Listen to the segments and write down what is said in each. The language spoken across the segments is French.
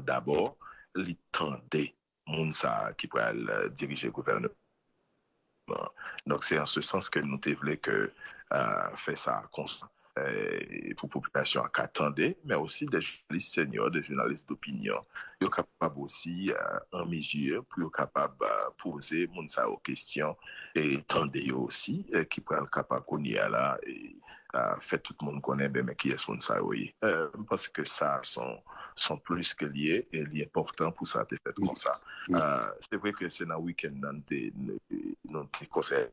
d'abord, l'étendait moun sa qui pourrait diriger le gouvernement. Donc, c'est en ce sens que nous voulons que fait ça comme ça. Pour la population qui attendait, mais aussi des journalistes seniors, des journalistes d'opinion, ils sont capables aussi en mesure pour capable poser mon ça aux questions et tendre aussi qui pourraient être capable qu'on y a là et fait tout le monde connaît mais qui est mon ça oui. Parce que ça sont plus que liés et liés important pour ça de fait comme ça. C'est vrai que c'est dans le week-end dans les conseils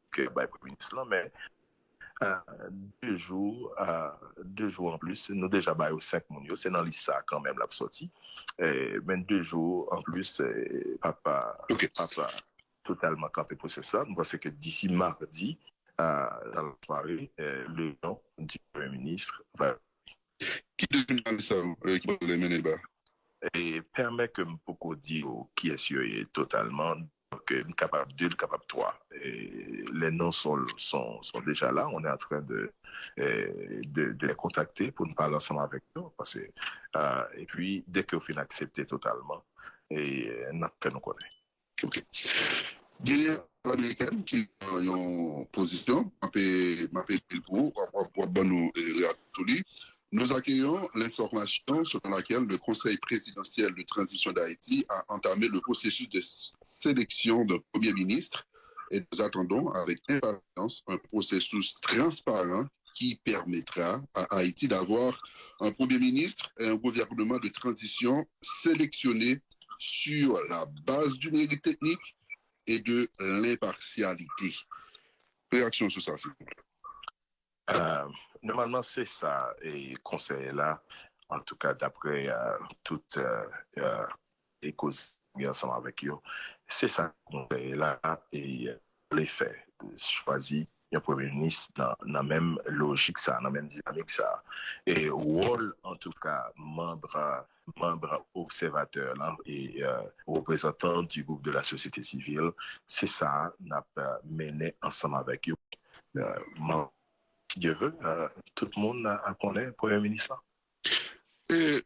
que by Premier ministre mais 2 jours en plus, nous déjà baillons 5 millions, c'est dans l'ISA quand même la sortie. Mais 2 jours en plus, papa totalement campé pour ça. Nous pensons que d'ici mardi, dans la soirée, le nom du Premier ministre va. Qui devient ça, qui va le mener là? Et permet que beaucoup dire qui est sûr et totalement. Donc, capable 2, capable 3. Et les noms sont déjà là. On est en train de les contacter pour nous parler ensemble avec eux. Parce que, et puis, dès qu'on finit accepter totalement, et notre fait nous connaît. OK. Il y a l'américaine qui est en position, nous accueillons l'information selon laquelle le Conseil présidentiel de transition d'Haïti a entamé le processus de sélection d'un Premier ministre et nous attendons avec impatience un processus transparent qui permettra à Haïti d'avoir un Premier ministre et un gouvernement de transition sélectionné sur la base du mérite technique et de l'impartialité. Réaction sur ça, s'il vous plaît. Normalement, c'est ça, et conseil là, en tout cas, d'après toutes les causes ensemble avec eux, c'est ça, conseil là, et les faits, choisi un premier ministre dans la même logique, ça, dans la même dynamique, ça, et rôle, en tout cas, membre observateur là, et représentant du groupe de la société civile, c'est ça, n'a mené ensemble avec eux. Si Dieu veut, tout le monde connaît le Premier ministre. Et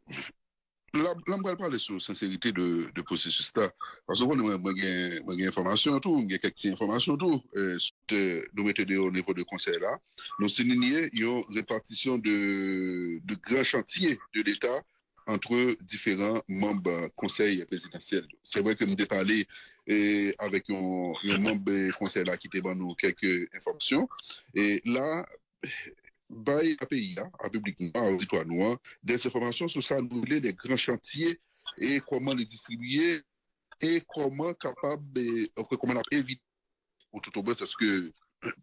là, on va parler sur la sincérité de processus là. Parce que moi, j'ai information tout, j'ai quelques informations tout. Nous mettons au niveau de conseil là. Nous signons une répartition de grands chantiers de l'État entre différents membres conseil présidentiel. C'est vrai que nous avons parlé avec un membre conseil là qui était dans nous quelques informations. Et là, bail à pays, à publiquement, à auditoire noir, des informations sur ça, nous les grands chantiers et comment les distribuer et comment comment éviter pour tout au moins, c'est ce que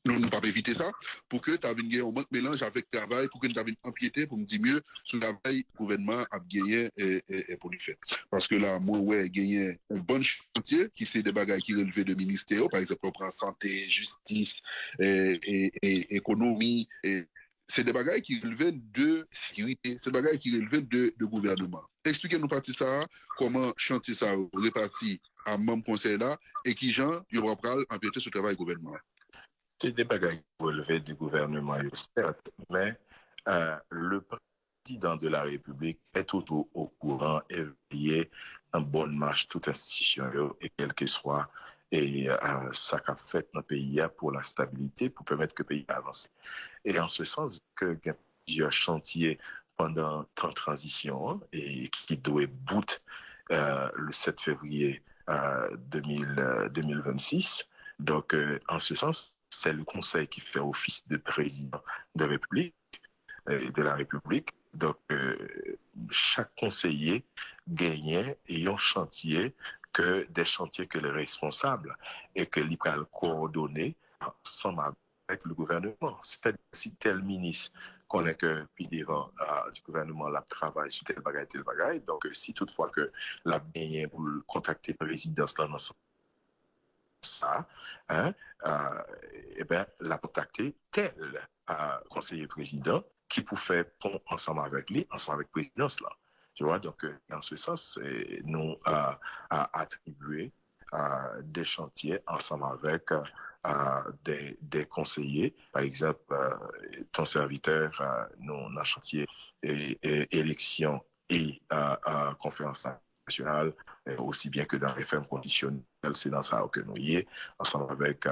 nous ne pouvons pas éviter ça, pour que tu aies un manque mélange avec le travail, pour que tu aies empiété, pour me dire mieux, sur le travail, le gouvernement a gagné et pour lui faire. Parce que là, moi, ouais, gagné un bon chantier, qui c'est des bagages qui relèvent de ministère, par exemple, on prend santé, justice, et économie, et c'est des bagages qui relèvent de sécurité, c'est des bagages qui relèvent de gouvernement. Expliquez-nous partie ça, comment chantier ça réparti à membre conseil là, et qui gens, ils vont prendre empiéter sur le travail du gouvernement. C'est des bagages relevés du gouvernement, certes, mais le président de la République est toujours au courant et veillé en bonne marche toute institution, et quel que soit, et ça qu'a fait dans le pays pour la stabilité, pour permettre que le pays avance. Et en ce sens, que il y a plusieurs chantiers pendant temps de transition et qui doit bout le 7 février 2026. Donc, en ce sens, c'est le Conseil qui fait office de président de la République. Donc, chaque conseiller gagnait et un chantier que des chantiers que les responsables et que l'IPRAL coordonné ensemble avec le gouvernement. C'est-à-dire si tel ministre connaît que puis devant du gouvernement la travaille sur tel bagaille. Donc, si toutefois que la gagné pour contacter la résidence là dans ça, la contacter tel conseiller président qui pour faire pont ensemble avec lui, ensemble avec la présidence là. Tu vois, donc dans ce sens, nous attribué des chantiers ensemble avec des conseillers. Par exemple, ton serviteur, nous on a chantier élection et conférence nationale, aussi bien que dans les fermes conditionnelles, c'est dans ça que nous y est, ensemble avec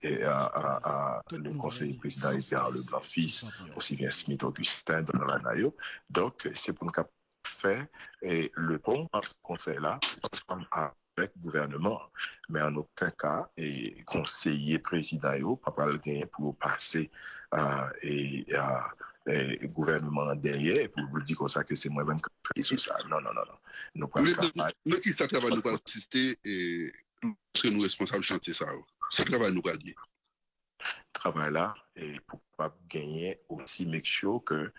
le conseiller président Edgar Leblanc-Fils, aussi bien Smith Augustin, Donald Nayo. Donc, c'est pour nous faire le pont entre conseil-là, ensemble avec le gouvernement, mais en aucun cas, et conseiller président, pas le gagner pour passer gouvernement derrière pour vous dire comme ça que c'est moi-même qui fais ça. Non, non, non, non. Nous mais qui ça travaille nous pas assister et parce que nous responsables chantier ça. Ça travaille nous pas dire. Travail là et pour pas gagner aussi make sure que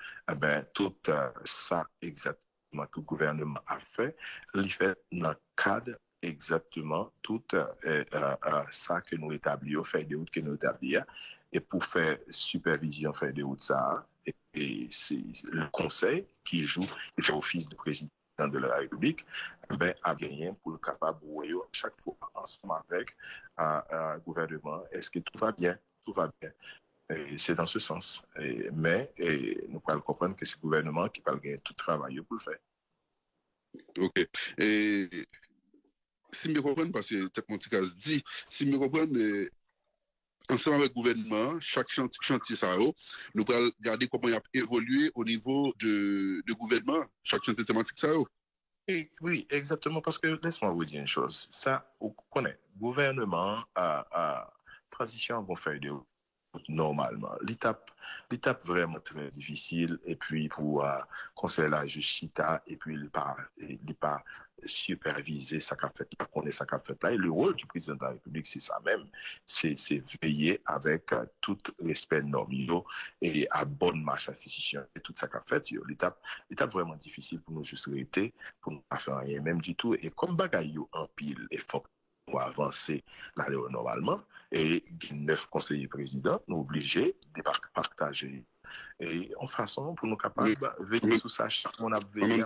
tout ça exactement que le gouvernement a fait, il fait dans le cadre exactement tout ça que nous établissons, fait des routes que nous établissons et pour faire supervision, faire des routes ça et c'est le conseil qui joue, il fait office de président de la République, a gagné pour le capable de chaque fois ensemble avec le gouvernement. Est-ce que tout va bien? Tout va bien. C'est dans ce sens. Mais nous pouvons comprendre que c'est le gouvernement qui va gagner tout le travail pour le faire. OK. Et si je comprends, parce que mon petit cas dit, si je comprends, ensemble avec le gouvernement, chaque chantier ça, nous allons regarder comment il a évolué au niveau de gouvernement, chaque chantier thématique ça. Oui, exactement, parce que laisse-moi vous dire une chose. Ça, on connaît. Gouvernement transition vont faire de normalement. L'étape vraiment très difficile, et puis pour conseiller la justice, et puis il pas superviser ça qu'a fait, il connaît ça qu'a fait là. Et le rôle du président de la République, c'est ça même, c'est veiller avec tout respect normal et à bonne marche institutionnelle et tout ça qu'a fait. L'étape vraiment difficile pour nous juste arrêter, pour nous pas faire rien même du tout. Et comme bagaille en pile, et faut pour avancer là normalement, et 9 conseillers présidents, nous obligés de partager et en façon pour nous capables de veiller sous ça, on a veillé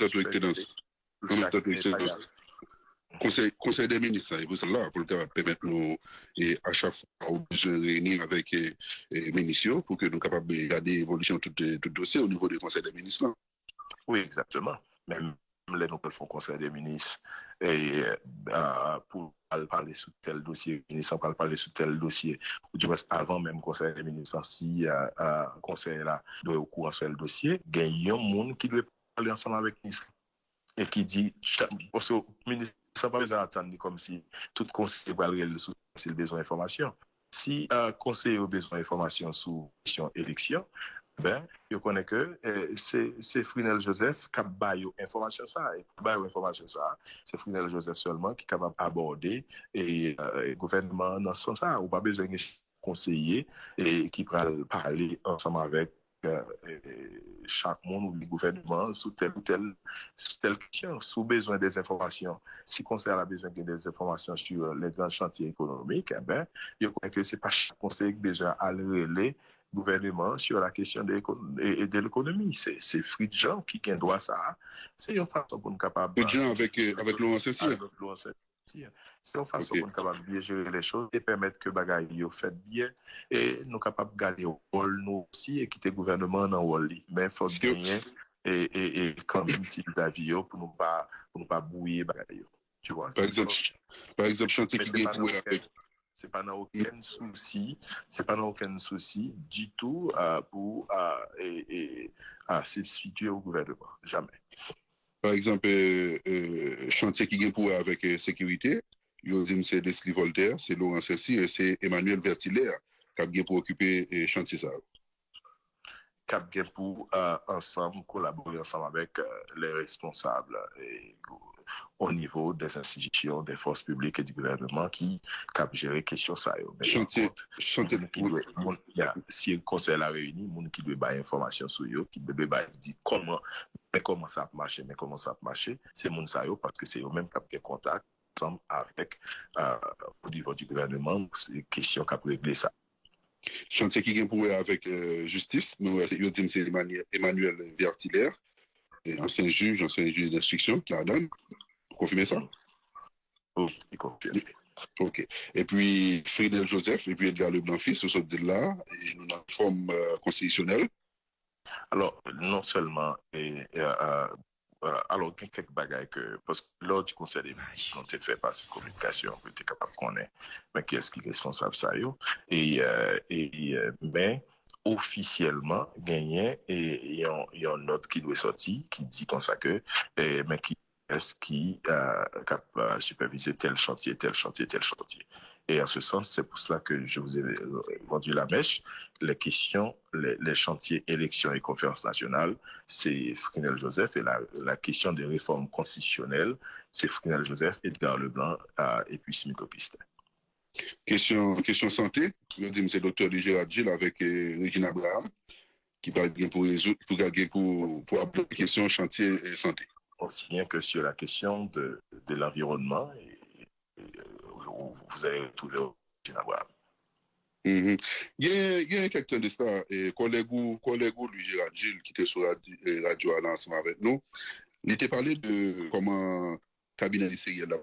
Conseil des ministres, et vous là pour permettre nous et à chaque fois de réunir avec les ministres pour que nous soyons capables de regarder l'évolution de tout dossier au niveau du Conseil des ministres. Oui, exactement. Même les nous font Conseil des ministres et pour parler sur tel dossier, ministre pour parler sur tel dossier, ou du moins avant même Conseil des ministres, si Conseil là doit au courant sur le dossier, il y a un monde qui doit parler ensemble avec le ministre et qui dit, parce que le ministre n'a pas besoin d'attendre comme si tout conseiller va le sous s'il a besoin d'informations. Si conseiller a besoin d'informations sur question élection, je connais que c'est Frinel Joseph qui a baillé information ça. Et baillé information ça, c'est Frinel Joseph seulement qui est capable d'aborder et le gouvernement dans ce sens-là. On n'a pas besoin de conseiller et qui peut parler ensemble avec chaque monde ou le gouvernement sur telle question, sous besoin des informations. Si le conseil a besoin des informations sur les grands chantiers économiques, je crois que ce n'est pas chaque conseil qui déjà à le gouvernement sur la question de l'économie. C'est Fridjan qui doit ça. C'est une façon pour nous capable. Fridjan avec Laurent Cessier. C'est une façon pour nous capable de bien gérer les choses et permettre que bagaille yo fait bien et nous capables de garder le rôle nous aussi et quitter le gouvernement dans le rôle. Mais il faut gagner et quand même vis-à-vis pour nous pas bouiller bagaille. Tu vois. Par exemple, chantier qui vient pour avec. C'est pas dans aucun souci du tout pour substituer au gouvernement. Jamais. Par exemple, chantier qui vient pour avec sécurité, c'est Leslie Voltaire, c'est Laurent Cessier et c'est Emmanuel Vertillaire qui vient pour occuper chantier ça. Qui vient pour ensemble collaborer ensemble avec les responsables au niveau des institutions, des forces publiques et du gouvernement qui cap gérer question ça. Chantier. Si le conseil a réuni, monde qui doit bailler information sur eux, qui doit dire comment ça a marché, c'est monde ça parce que c'est eux même qui ont contact ensemble avec au niveau du gouvernement, c'est question qui a régler ça. Chantier qui vient pour avec justice, c'est Emmanuel Vertillaire, ancien juge d'instruction qui la donne. Vous confirmez ça? Oui, il confirme. OK. Et puis, Frinel Joseph et puis Edgar Leblanc-Fils, ce sont là, et nous avons une forme constitutionnelle. Alors, non seulement alors, il y a quelques bagages que, parce que lors du conseil des ministres, on a fait passer communication, on était capable de connaître, mais qui est-ce qui est responsable de ça, yo? Mais, officiellement, gagné, et il y a une note qui doit sortir, qui dit comme ça que, mais qui est-ce qui a supervisé tel chantier, tel chantier, tel chantier. Et en ce sens, c'est pour cela que je vous ai vendu la mèche. Les questions, les chantiers élections et conférences nationales, c'est Frinel Joseph, et la question des réformes constitutionnelles, c'est Frinel Joseph, Edgar Leblanc et puis Smiko Pistel. Question santé, je dis c'est docteur Gérard Gilles avec Regina Abraham, qui parle bien pour résoudre, pour appeler la question chantier et santé. Aussi bien que sur la question de l'environnement, vous allez trouver Regina Abraham. Il y a quelqu'un de ça, collègue lui Gérard Gilles, qui était sur la radio à l'ensemble avec nous, il était parlé de comment cabinet ministériel là.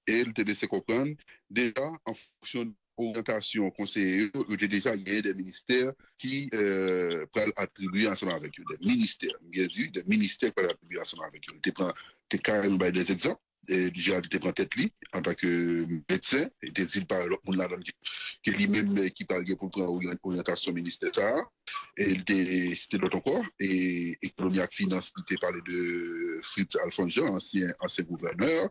Et il te laissé comprendre, déjà, en fonction de l'orientation conseillère, il y a déjà des ministères qui peuvent attribuer ensemble avec eux. Des ministères, bien dit, des ministères peuvent attribuer ensemble avec eux. Tu carrément des exemples. Et déjà, tu prends tête li en tant que médecin, et tu dis par l'autre monde là qui lui-même qui parle pour prendre orientation ministère ça. Et il était cité d'autres encore. Et économie et finance, il t'a parlé de Fritz Alphonse Jean, ancien gouverneur.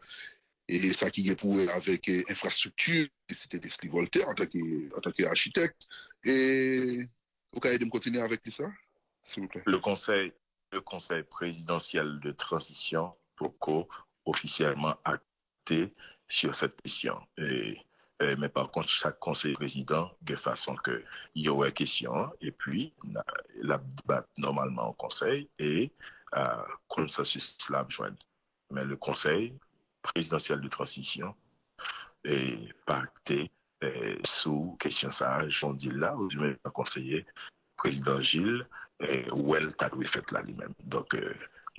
Et ça qui est pour avec infrastructure, c'était des Voltaire en tant qu'architecte. Et vous pouvez me continuer avec ça, s'il vous plaît. Le conseil présidentiel de transition pour officiellement acter sur cette question. Mais par contre, chaque conseil président, de façon que il y aurait question, et puis la débat normalement au conseil et consensus là joindre. Mais le conseil présidentiel de transition est pacté sous question ça, j'en dis là, où je vais conseiller président Gilles, où elle t'a fait là lui-même. Donc,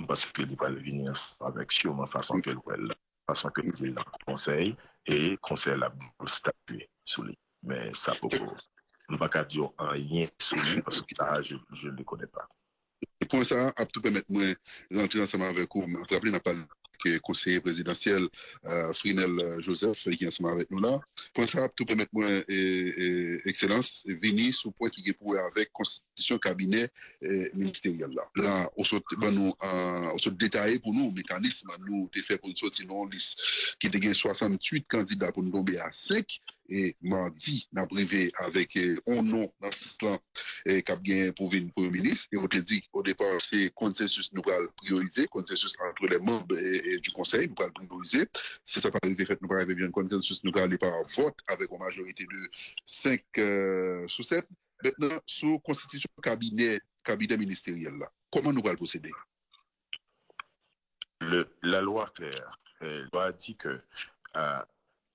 parce qu'il va venir avec sûrement façon que il dit dans le conseil, et le conseil a statué sous lui. Mais ça, pour ne pas dire rien sous lui, parce que là, je ne le connais pas. Et pour ça, à tout permettre, moi, rentrer ensemble avec vous, je rappelle, n'a pas le conseiller présidentiel Frinel Joseph qui est ensemble avec nous là. Pour ça, tout permettre moi, Excellence, venir sur le point qui est pour avec constitution cabinet ministériel là. Là, on se détaille pour nous, mécanisme, nous, fait pour nous sortir une liste qui a 68 candidats pour nous tomber à 5. Et mardi, on a privé avec un nom dans ce plan qui a gagné pour venir Premier ministre. Et on te dit au départ, c'est consensus nous allons prioriser, consensus entre les membres du Conseil, nous allons prioriser. Si ça n'a pas arrivé, nous allons arriver à un consensus, nous allons aller par vote avec une majorité de 5 sur 7. Maintenant, sous constitution cabinet ministériel, là, comment nous allons procéder? La loi claire, la loi dit que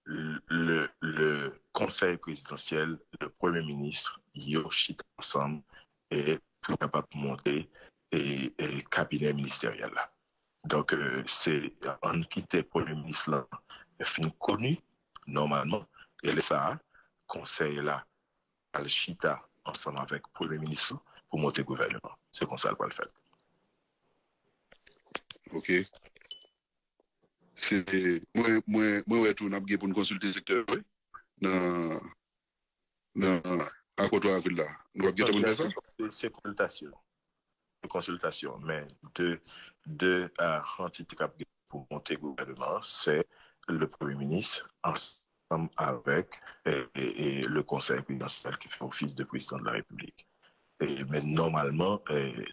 le conseil présidentiel, le premier ministre, Yoshit ensemble, est tout capable de monter et cabinet ministériel là. Donc, c'est un quitté premier ministre là, fin connu, normalement, et ça, conseil là, Al-Chita, ensemble avec premier ministre, pour monter le gouvernement. C'est comme ça qu'on va le faire. OK. C'est moi tout n'a pour nous consulter le secteur oui dans à côté de là nous avons bien ça c'est consultation mais de entités pour monter le gouvernement c'est le premier ministre ensemble avec et le conseil présidentiel qui fait office de président de la République mais normalement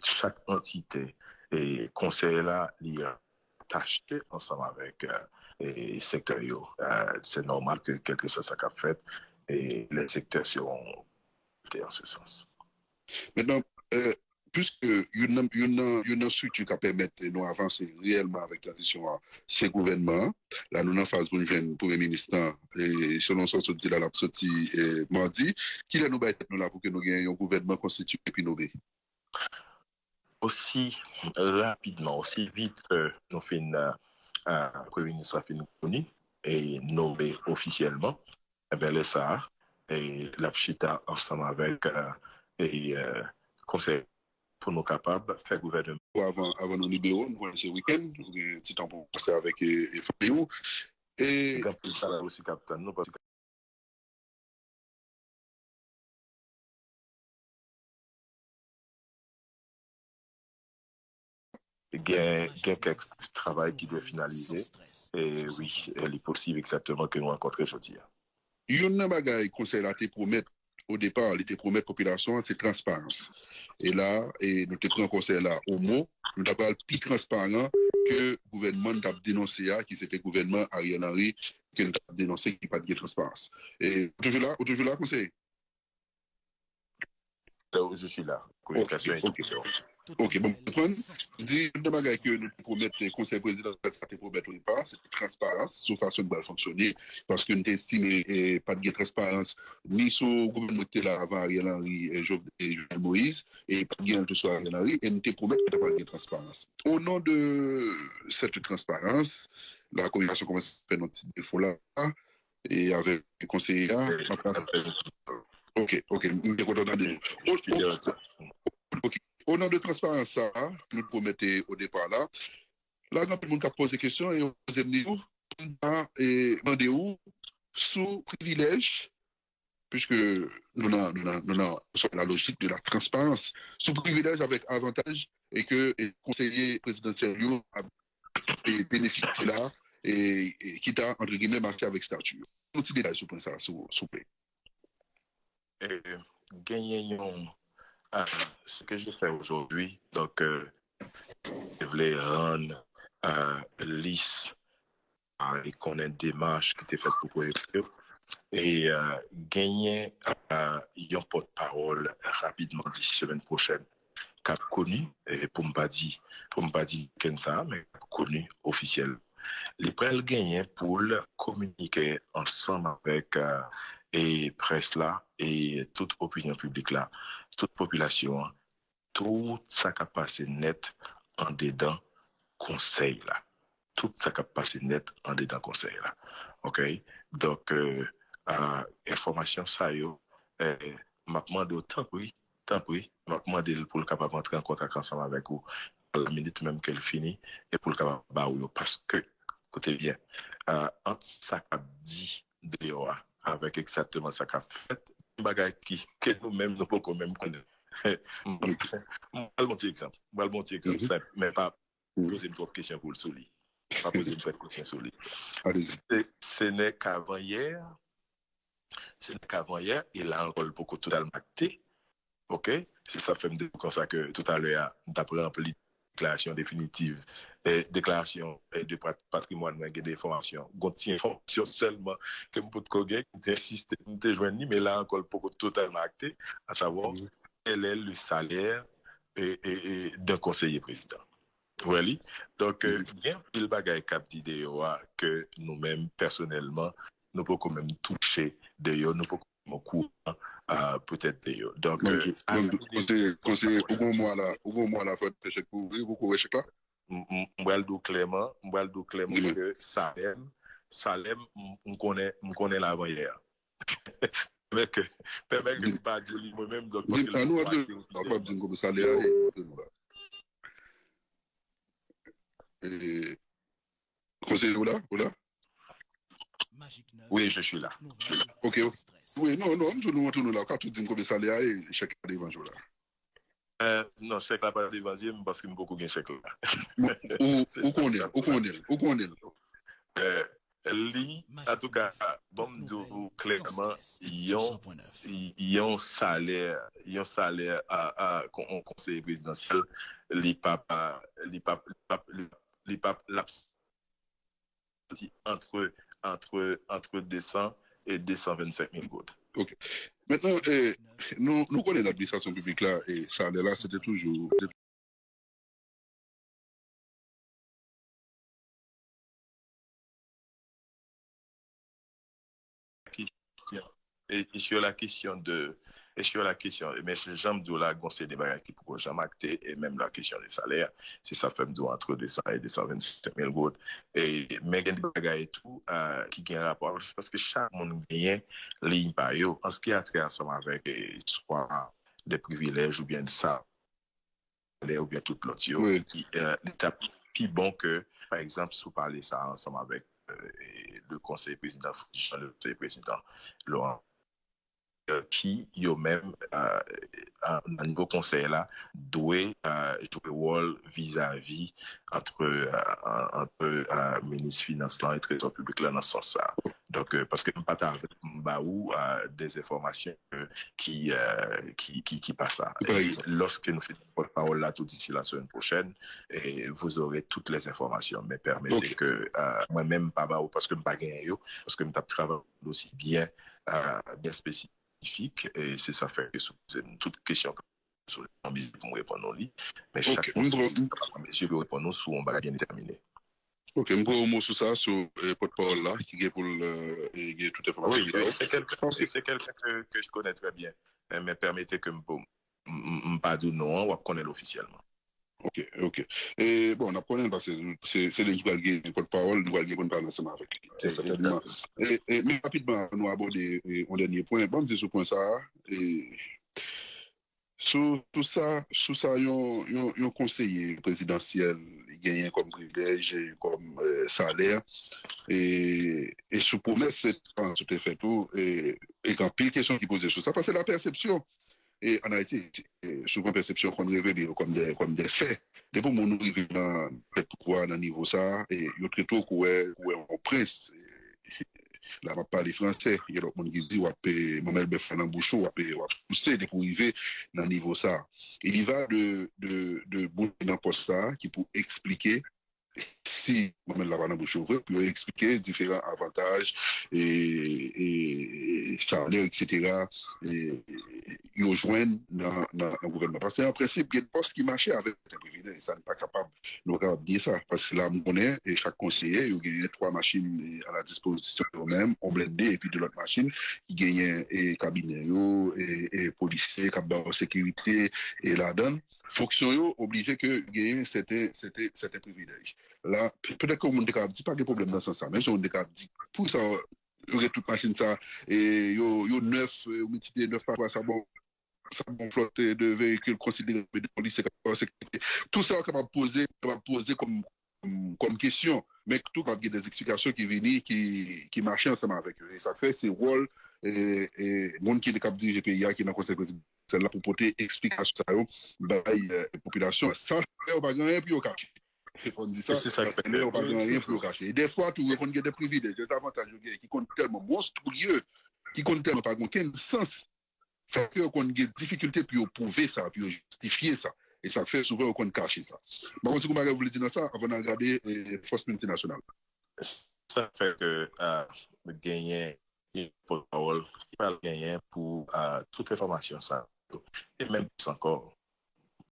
chaque entité et conseil là il y a acheté ensemble avec les secteurs. C'est normal que quelque chose soit fait et les secteurs seront en ce sens. Maintenant, puisque il y a une structure qui permet de nous avancer réellement avec la transition à ces gouvernements, là nous en phase pour une Premier ministre, et selon ce que dit là, la sortie mardi, qui est nous là pour que nous ayons un gouvernement constitué et puis nommé? Aussi rapidement, aussi vite que nous finissons le Premier ministre a fini connu et nommé officiellement, eh bien, le SAR et la Chita ensemble avec le conseil pour nous capables de faire gouvernement. Avant nos libéraux, nous voyons ce week-end, un petit temps pour passer avec Fabio. Et Quand ça là aussi, capitaine, nous, parce que il y a quelques travail qui doit finaliser. Et oui, il est possible exactement que nous rencontrions aujourd'hui. il y a un bagage conseil là, promettre au départ, il était promettre population, c'est transparence. Et là, et nous te prenons conseil là au mot, nous avons plus transparent que le gouvernement a dénoncé, qui c'était le gouvernement Ariel Henry, qui a dénoncé qu'il n'y a pas de transparence. Et toujours là, conseil. Je suis là. Communication Ok, bon, comprendre. Dis, le bagage que nous promettons, le conseil président, ça te promet au départ, c'est transparence, sur façon de fonctionner, parce que nous estimons pas de transparence, ni sur le gouvernement qui était là avant Ariel Henry et Jovenel Moïse, et pas de tout sur Ariel Henry, et nous te promettons qu'il n'y a pas de transparence. Au nom de cette transparence, la communication commence à faire notre petit défaut là, et avec les conseillers, ok, nous sommes contents de au nom de transparence, ça, nous promettons au départ là. Là, tout le monde a posé des questions et on s'est dit, demandez où, sous privilège, puisque nous avons la logique de la transparence, sous privilège avec avantage et que le conseiller présidentiel a bénéficié là et qui a, entre guillemets, marché avec statut. Nous avons détails sur ça, s'il vous plaît. Gagnons ce que je fais aujourd'hui, donc je voulais rendre lisse et qu'on ait une démarche qui était faite pour eux et gagner un porte-parole rapidement d'ici semaine prochaine, cap connu, et pour ne pas dire comme ça, mais connu officiel. Les prêts gagnent pour communiquer ensemble avec et presse là et toute opinion publique là, toute population, tout ça qui a passé net en dedans conseil là. Tout ça qui a passé net en dedans conseil là. OK? Donc, information ça yo, m'a demandé autant oui, m'a demandé pour le capable entrer en contact ensemble avec vous à la minute même qu'elle finit et pour le capable parce que, écoutez bien, entre ça qu'a dit dehors avec exactement ça qu'a fait, un bagage que nous-mêmes nous pouvons même connaître. Je vais le exemple simple, mais pas poser une autre question pour le souligner. Pas poser une autre question sur lui. Ce n'est qu'avant hier, il a un rôle beaucoup totalement acté. OK? C'est ça fait me dire comme ça que tout à l'heure, d'après rempli déclaration définitive, déclaration de patrimoine, des informations. Gontier information seulement que je peux te d'insister, de joindre, mais là encore beaucoup totalement acté, à savoir quel est le salaire d'un conseiller président. Voilà. Donc, bien le bagage cap d'idée que nous-mêmes, personnellement, nous pouvons quand même toucher d'ailleurs, nous pouvons courant peut-être d'ailleurs. Donc, conseiller, au moins là, faut être chèque pour vous courez chèque là? M'baldo Clément que Salem, on connaît l'avant hier. Permet que je pas dire moi-même, donc, parce que nous, on va dire comme ça, là. Conseiller, ou là? Oui, je suis là. Ok. Oui, non, nous là. Quand tu dis comme ça, là, et chèque devant là. Non, chèque là pas devant parce que beaucoup de chèque là. Où qu'on est? Li, en tout cas, bon, clairement, ils ont salaire à conseil présidentiel, les papes, entre 200 et 225 000 gouttes. Ok. Maintenant, nous connaissons l'administration publique là, et ça là, c'était toujours. Et sur la question, mais j'aime de la conseil des bagages qui pourquoi jamais acté, et même la question des salaires, c'est ça fait entre 200 et 225 000 gouttes. Et, mais il y a des bagages et tout, qui ont un rapport, parce que chaque monde gagne ligne par eux, en ce qui a trait ensemble avec, soit des privilèges ou bien de ça. ou bien tout l'autre, Oui. l'étape plus bon que, par exemple, si vous parlez ça ensemble avec le conseil président, le conseil président Laurent, qui eux-mêmes, à niveau conseil là, doivent jouer rôle vis-à-vis entre ministre finance là et trésor public là dans ce sens-là. Donc, parce que pas avec Mbaou des informations qui passent là. Et lorsque nous faisons votre parole là tout d'ici la semaine prochaine, et vous aurez toutes les informations. Mais permettez que moi-même, pas parce que je ne pas gagner, parce que je travaille aussi bien spécifique. Et c'est ça fait que c'est toute question que sur les pour me répondre au lit. Mais chaque fois, je vais répondre sous un bagage bien déterminé. Ok, je vais un mot sur ça, sur porte-parole là, qui est pour toute information. Oui, c'est quelqu'un que je connais très bien. Mais permettez que je ne pas dire non, on va connaître officiellement. Ok. Et bon, on apprenait parce que c'est les qui va gagner porte-parole, nous allons parler ensemble avec lui. Certainement. Mais rapidement, nous aborder un dernier point. Bon, dire ce point ça. Sous ça, un conseiller présidentiel gagne comme privilège, comme salaire, et sous promesse, c'est tout est fait tout, et quand pile question qui pose sur ça, parce que la perception, et en Haïti, souvent perception qu'on révèle comme des faits. Depuis que nous arrivons dans le pouvoir dans niveau ça, et il y a très tôt qu'on est en prince. Là, on parle français. Il y a d'autres qui disent, Mamel Befan Bouchon, on va pousser pour arriver dans le niveau ça. Il y va de bout dans poste ça, qui pour expliquer si Mamel Lavana Bouchon veut, pour expliquer différents avantages et salaire, etc. Et ils rejoignent dans le gouvernement. Parce que en principe, il y a des postes qui marchaient avec un privilège. Ça n'est pas capable de nous dire ça. Parce que là, on connaît, et chaque conseiller, il y a 3 machines à la disposition eux-mêmes, on blindé, et puis de l'autre machine, qui gagne et cabinet, et policiers, cabinet sécurité, et la donne. Fonction obligé que gagner c'était privilège. Là, peut-être que on ne dit pas de problème dans ce sens, même si on dit pour ça, il y aurait toute machine ça, et yo 9, multiplié 9 par 3, ça bon flotte de véhicules considérés de police, tout ça qu'on va poser comme question, mais tout quand il y a des explications qui viennent, qui marchent ensemble avec eux. Et ça fait c'est rôle et monde qui est capable de diriger pays qui est dans le conseil présidentiel là pour porter explication ça bah la population ça fait pas rien puis au caché. On dit ça, c'est ça qui fait on pas rien pour le cacher. Et des fois tout on a des privilèges, des avantages qui comptent tellement monstrueux, qui comptent tellement pas aucun sens. Ça fait qu'on a des difficultés pour prouver ça, pour justifier ça. Et ça fait souvent qu'on cache ça. Bon, si vous voulez dire ça, avant de regarder Force multinationale. Ça fait que gagner une parole qui va gagner pour toute information ça. Et même plus encore,